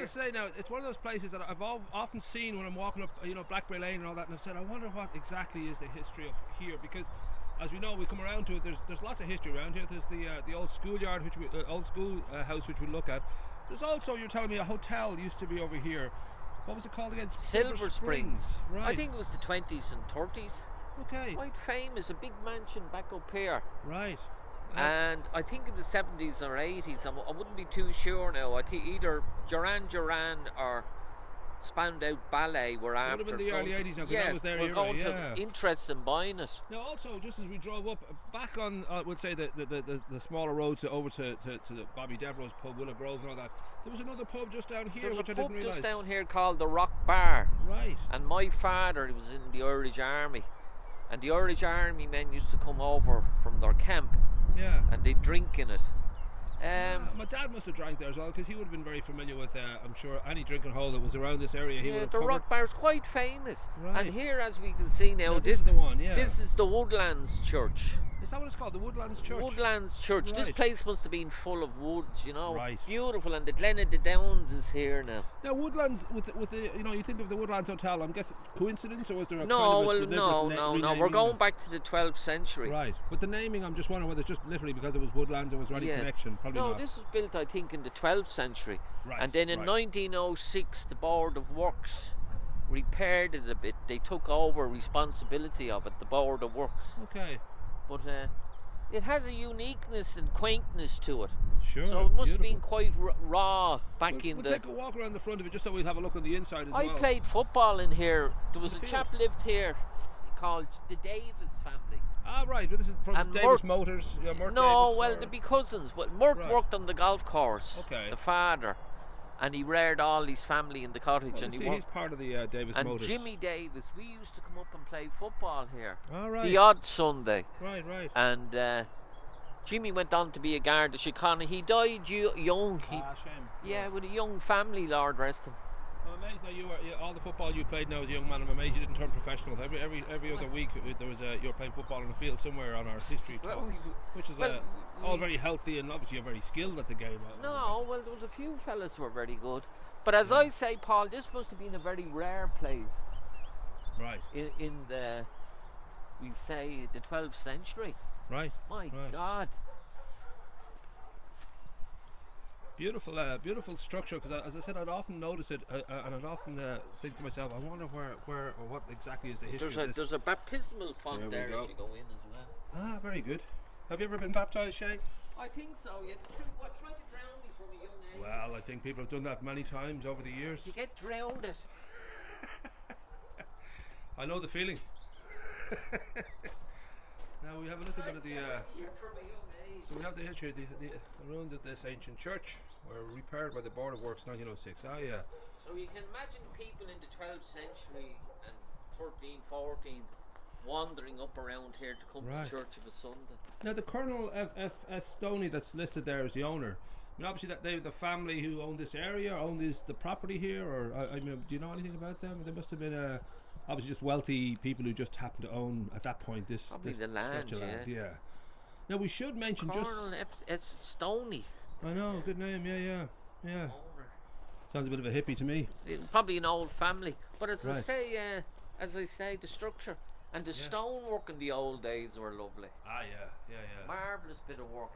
to say now, it's one of those places that I've often seen when I'm walking up, Blackberry Lane and all that, and I've said, I wonder what exactly is the history of here, because as we know, we come around to it. There's lots of history around here. There's the old schoolyard, old school house, which we look at. There's also, you're telling me, a hotel used to be over here. What was it called again? Silver Springs. Right. I think it was the 20s and 30s. Okay. Quite famous, a big mansion back up here. Right. And I think in the 70s or 80s, I wouldn't be too sure now. I think either Duran or Spandau Ballet were after. Would have been the early 80s now, because that was their we're era. going to interest in buying it. Now, also, just as we drove up, back on, we'll say, the smaller roads over to the Bobby Devereaux's pub, Willow Grove and all that, there was another pub just down here, There's which a I pub didn't realise. just down here called the Rock Bar. Right. And my father, he was in the Irish Army. And the Irish Army men used to come over from their camp. Yeah. And they'd drink in it. My dad must have drank there as well, because he would have been very familiar with, I'm sure, any drinking hole that was around this area. He would have the covered. Rock Bar is quite famous. Right. And here, as we can see now, This is the one, yeah. This is the Woodlands Church. Is that what it's called? The Woodlands Church? Woodlands Church. Right. This place must have been full of woods, Right. Beautiful, and the Glen of the Downs is here now. Now, Woodlands, with the you think of the Woodlands Hotel, I'm guessing coincidence, or was there a No, kind of a well, deliberate no. We're renaming? going back to the 12th century. Right, but the naming, I'm just wondering whether it's just literally because it was Woodlands or was there any connection? Probably no, not. this was built, I think, in the 12th century. Right, And then in 1906, the Board of Works repaired it a bit. They took over responsibility of it, the Board of Works. Okay. But it has a uniqueness and quaintness to it. Sure. So it must have beautiful. been quite raw back in we'll the... take a walk around the front of it just so we'll have a look on the inside as I well. played football in here. There was a field. chap lived here called the Davis family. Ah, right. Well, this is from And Davis Murt- Motors. Yeah, Murt No, Davis, well, or- they'd be cousins. But Murt Right. worked on the golf course. Okay. The father. And he reared all his family in the cottage. Well, and see, he he's worked. part of the Davis And Motors. Jimmy Davis, we used to come up and play football here. Ah, right. The odd Sunday. Right. And Jimmy went on to be a guard at Chicago. He died young. Shame. Yeah, with a young family, Lord rest him. I'm amazed now all the football you played now as a young man. I'm amazed you didn't turn professional. Every other week there was you were playing football on the field somewhere on our history talk, which is all very healthy, and obviously you're very skilled at the game. No, well, there was a few fellas who were very good. But as I say, Paul, this must have been a very rare place. Right. In the, we say, the 12th century. Right. My God. Beautiful structure, because as I said, I'd often notice it, and I'd often think to myself, I wonder where or what exactly is the history of this. There's a baptismal font there go. as you go in as well. Ah, very good. Have you ever been baptised, Shay? I think so. You tried to drown me from a young age. Well, I think people have done that many times over the years. You get drowned. I know the feeling. Now we have a little bit of the. So we have the history of the around this ancient church, were repaired by the Board of Works 1906. Ah, yeah. So you can imagine people in the 12th century and 13, 14 wandering up around here to come to church of a Sunday. Now the Colonel F.S. Stoney that's listed there as the owner. I mean, obviously that they the family who owned this area, owned the property here, or I mean, do you know anything about them? They must have been obviously just wealthy people who just happened to own at that point this the land, stretch of land. Yeah. Now we should mention Colonel F.S. Stoney. I know, good name. Yeah. Owner. Sounds a bit of a hippie to me. Probably an old family, but as Right. I say, the structure and the stonework in the old days were lovely. Ah, yeah. Marvelous bit of work.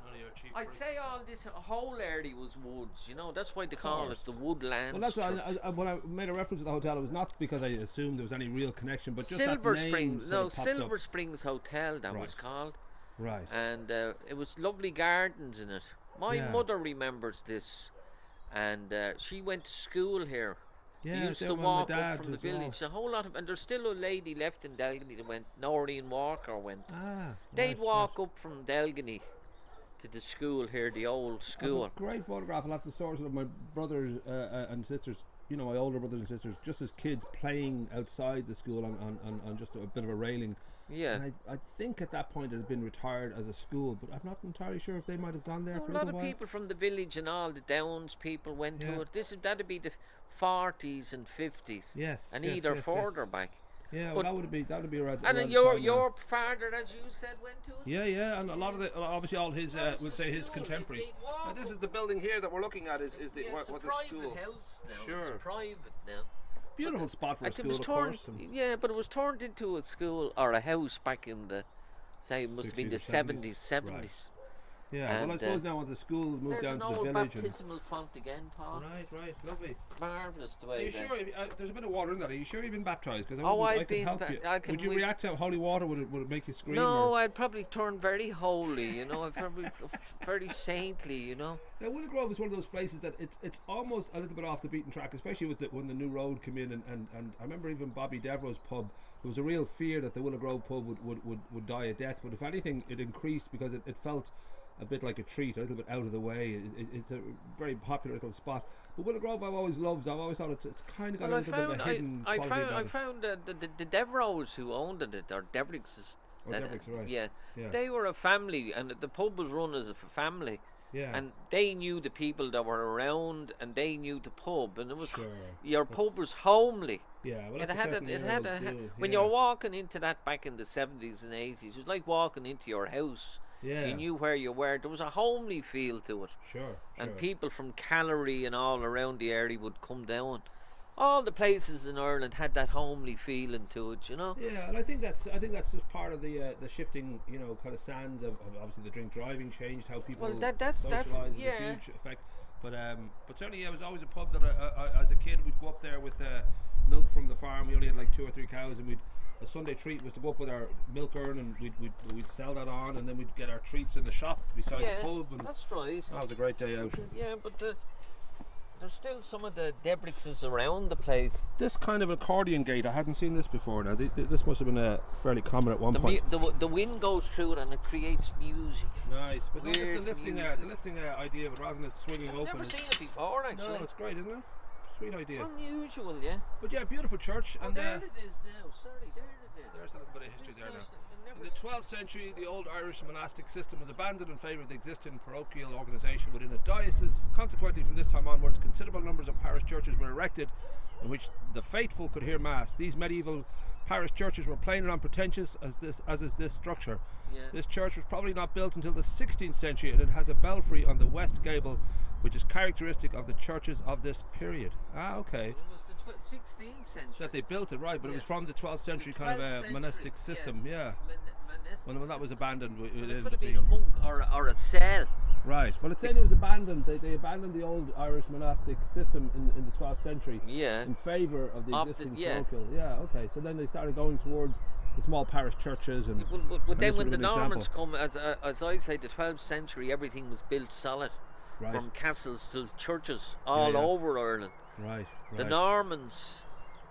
None of your cheap I'd bricks. say all this whole area was woods. You know, that's why they call it the Woodlands. Well, that's Church. why when I made a reference to the hotel, it was not because I assumed there was any real connection, but just Silver that name Springs. sort of pops Silver up. Springs Hotel. That Right. was called. Right. And it was lovely gardens in it. My Yeah. mother remembers this, and she went to school here. Yeah, They used there to was my walk dad up from the as well. village. A whole lot of, and there's still a lady left in Delgany that went. Noreen Walker went. Ah, They'd walk up from Delgany to the school here, the old I school. have a great photograph. I'll have to source it of my brothers and sisters. You know, my older brothers and sisters, just as kids playing outside the school on just a bit of a railing. Yeah. And I think at that point it had been retired as a school, but I'm not entirely sure if they might have gone there for A a lot little of while. people from the village and all the Downs people went Yeah. to it. That'd be the 40s and 50s. Yes. And yes, either yes, further yes. back. Yeah, well, that would be around. And around your father, as you said, went to it. Yeah, and a lot of the obviously all his we'll say his contemporaries. And this is the building here that we're looking at is the it's what a the private school. house now. Sure. It's private now. Beautiful spot for a school, It was of turned, course. yeah, but it was turned into a school or a house back in the, say, it must have been the 70s. Right. Yeah, And, well, I suppose now once the school moved down to the there's an old village. baptismal font again, Paul. Right, lovely. Marvellous the Are way you that. sure? There's a bit of water in that. Are you sure you've been baptised? Because I've I can been help ba- you. I can- Would you we- react to holy water? Would it make you scream? No, or? I'd probably turn very holy, you know. I'd probably very saintly, you know. Now, Willow Grove is one of those places that it's almost a little bit off the beaten track, especially with when the new road came in. And I remember even Bobby Devereux's pub. There was a real fear that the Willow Grove pub would die a death. But if anything, it increased because it felt a bit like a treat, a little bit out of the way. It's a very popular little spot. But Willow Grove I've always loved. I've always thought it's kind of got a little bit of a hidden quality about I it. found the Devereuxs who owned it, or Devereuxs. Devereuxs, right. Yeah, Yeah. they were a family, and the pub was run as a family. Yeah. And they knew the people that were around, and they knew the pub, and it was Sure. your pub was homely. Yeah, well, It that's had a it had a deal. when Yeah. you're walking into that back in the 70s and 80s, it was like walking into your house. Yeah. You knew where you were. There was a homely feel to it. Sure. And people from Callery and all around the area would come down. All the places in Ireland had that homely feeling to it, you know. Yeah, and I think that's just part of the shifting, kind of sands of obviously the drink driving changed how people that's socialise. yeah. A huge effect. But certainly, yeah, it was always a pub that I as a kid we'd go up there with milk from the farm. We only had like 2 or 3 cows, and a Sunday treat was to go up with our milk urn, and we'd sell that on, and then we'd get our treats in the shop beside the pub. And that's right. that was a great day out. Yeah, but there's still some of the Debrixes around the place. This kind of accordion gate, I hadn't seen this before. Now, this must have been fairly common at one point. The wind goes through it and it creates music. Nice, but not just the Weird lifting idea, but rather than it swinging open. I've never seen it before, actually. No, it's great, isn't it? Sweet idea. It's unusual, yeah. But yeah, beautiful church. Oh, And there it is now. Sorry, there it is. there's a little bit of history there now. Never In the 12th century, the old Irish monastic system was abandoned in favour of the existing parochial organisation within a diocese. Consequently, from this time onwards, considerable numbers of parish churches were erected in which the faithful could hear mass. These medieval parish churches were plain and unpretentious as is this structure. Yeah. This church was probably not built until the 16th century, and it has a belfry on the west gable, which is characteristic of the churches of this period. Ah, okay. It was the 16th century. That they built it, right, but it was from the 12th century The kind of 12th a century, monastic system, yes. yeah. Monastic When that was abandoned, Well, it it ended could have up been being a monk or a cell. right. Well, it's saying it was abandoned. They abandoned the old Irish monastic system in the 12th century Yeah. in favour of the Of the- existing yeah. parochial. Yeah, okay. So then they started going towards the small parish churches and. But and then this when would the have been an Normans example. come, as I say, the 12th century, everything was built solid. Right. From castles to churches all yeah. over Ireland. Right. The Normans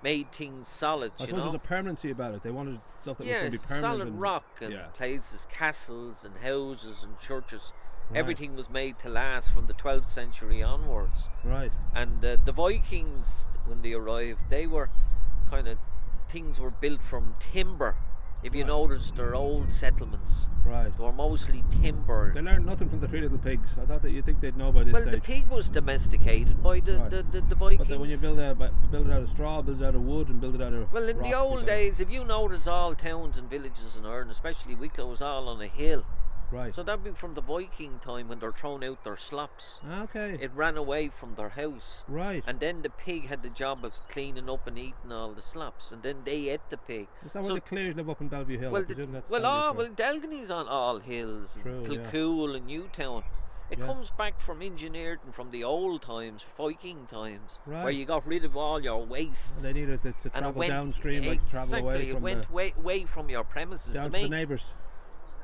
made things solid, I you suppose know. there's a permanency about it. They wanted stuff that was Yeah, going to be permanent. solid and, rock and yeah. places, castles and houses and churches. Right. Everything was made to last from the 12th century onwards. Right. And the Vikings, when they arrived, they were kind of, things were built from timber. If you Right. notice, their old settlements, Right. they were mostly timber. They learned nothing from the Three Little Pigs. I thought that you'd think they'd know by this Well, stage. the pig was domesticated by the Right. the Vikings. But then when you build it out of straw, build it out of wood, and build it out of Well, in rock, the you old don't- days, if you notice, all towns and villages in Ireland, especially Wicklow, was all on a hill. Right. So that'd be from the Viking time when they're throwing out their slops. Okay. It ran away from their house. Right. And then the pig had the job of cleaning up and eating all the slops, and then they ate the pig. Is that So- where the Clears live up in Bellevue Hill? I Well, presume that's well, Delgany's on all hills, True, and yeah. Kilcool and Newtown. It Yeah. comes back from engineered and from the old times, Viking times, where Right. you got rid of all your waste. They needed to And it travel went downstream, like to travel away exactly. It from went away from your premises. down the to the main, neighbours.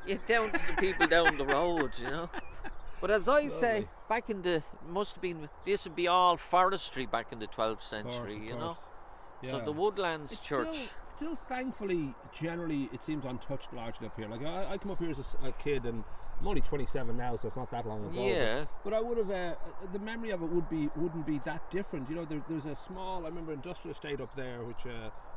yeah, down to the people down the road, you know. But as I say, Lovely. back in the must have been this would be all forestry back in the 12th Of century, course, you of know. course. Yeah. So the Woodlands It's Church. Still, thankfully, generally, it seems untouched largely up here. Like I come up here as a kid, and I'm only 27 now, so it's not that long ago. Yeah. But I would have the memory of it wouldn't be that different. You know, there's a small, I remember, industrial estate up there, which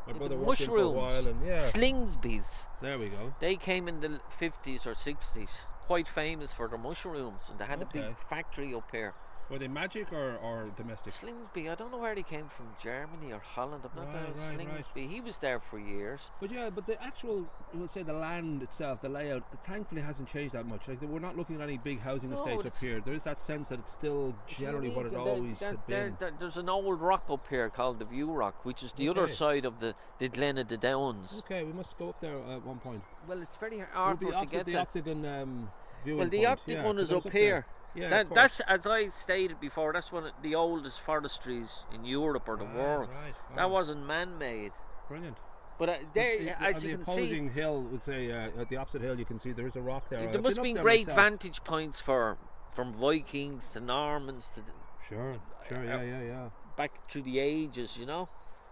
my brother worked in for a while, Mushrooms, and yeah, Slingsby's. there we go. They came in the 50s or 60s, quite famous for their mushrooms, and they had a Okay. big factory up here. Were they magic or domestic? Slingsby, I don't know where he came from, Germany or Holland. I'm not down Slingsby. Right. He was there for years. But the actual, we'll say the land itself, the layout, thankfully hasn't changed that much. Like we're not looking at any big housing estates up here. There is that sense that it's still generally what it always had been. There's an old rock up here called the View Rock, which is the other side of the Glen of the Downs. Okay, we must go up there at one point. Well, it's very hard to get the there. Octagon viewing Well, the point. Octagon is up here. Yeah, that's, as I stated before, that's one of the oldest forestries in Europe or the world. Right. That wasn't man-made. Brilliant. But there, as you can see, the opposing hill would say at the opposite hill, you can see there is a rock there. There must have been great vantage points from Vikings to Normans to sure, yeah. back through the ages,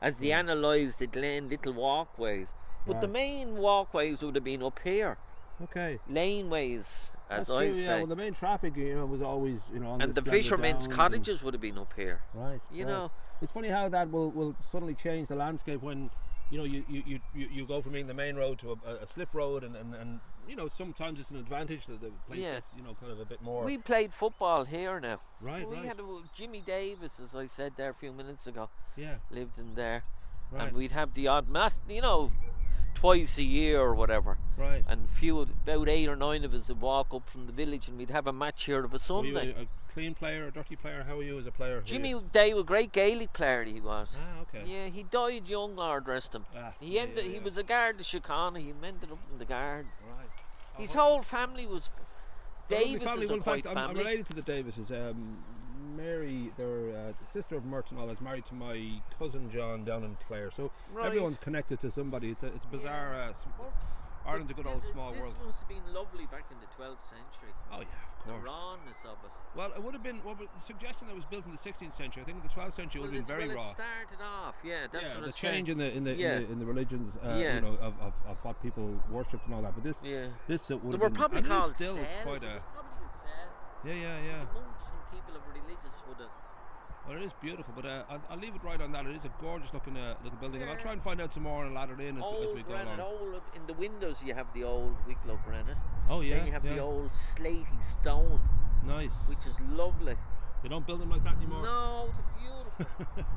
as they analysed the Glen, little walkways. But the main walkways would have been up here. Okay. Laneways, as That's I true, say. Yeah, well, the main traffic, was always, on and the fishermen's cottages would have been up here. Right. You know. It's funny how that will suddenly change the landscape when, you go from being the main road to a slip road, and sometimes it's an advantage that the place gets, kind of a bit more. We played football here now. Right. We had Jimmy Davis, as I said there a few minutes ago. Yeah. Lived in there. Right. And we'd have the odd mat, twice a year or whatever. Right. And about 8 or 9 of us would walk up from the village and we'd have a match here of a Sunday. Were you a clean player, a dirty player? How were you as a player? Jimmy Day was a great Gaelic player, he was. Ah, okay. Yeah, he died young, Lord rest him. He was a guard of Chicana, he ended up in the guard. Right. His whole family was Davis is a quite family. I'm related to the Davises. Mary, their sister of Merton, is married to my cousin John down in Clare. So everyone's connected to somebody. It's a bizarre. Ireland's a good old small world. This must have been lovely back in the 12th century. Oh yeah, of course. The rawness of it. Well, it would have been. The suggestion that was built in the 16th century. I think in the 12th century would have been very raw. It started off, that's what the it's change saying. in the religions, of what people worshipped and all that. But this would they were probably called still cells. quite It was probably a cell. Yeah. So the monks and people of religious would have. Well, it is beautiful, but I'll leave it right on that. It is a gorgeous looking little building, and I'll try and find out some more and ladder it in as we go along. Old in the windows you have the old Wicklow granite. Oh yeah. Then you have the old slaty stone. Nice. Which is lovely. They don't build them like that anymore. No, it's beautiful.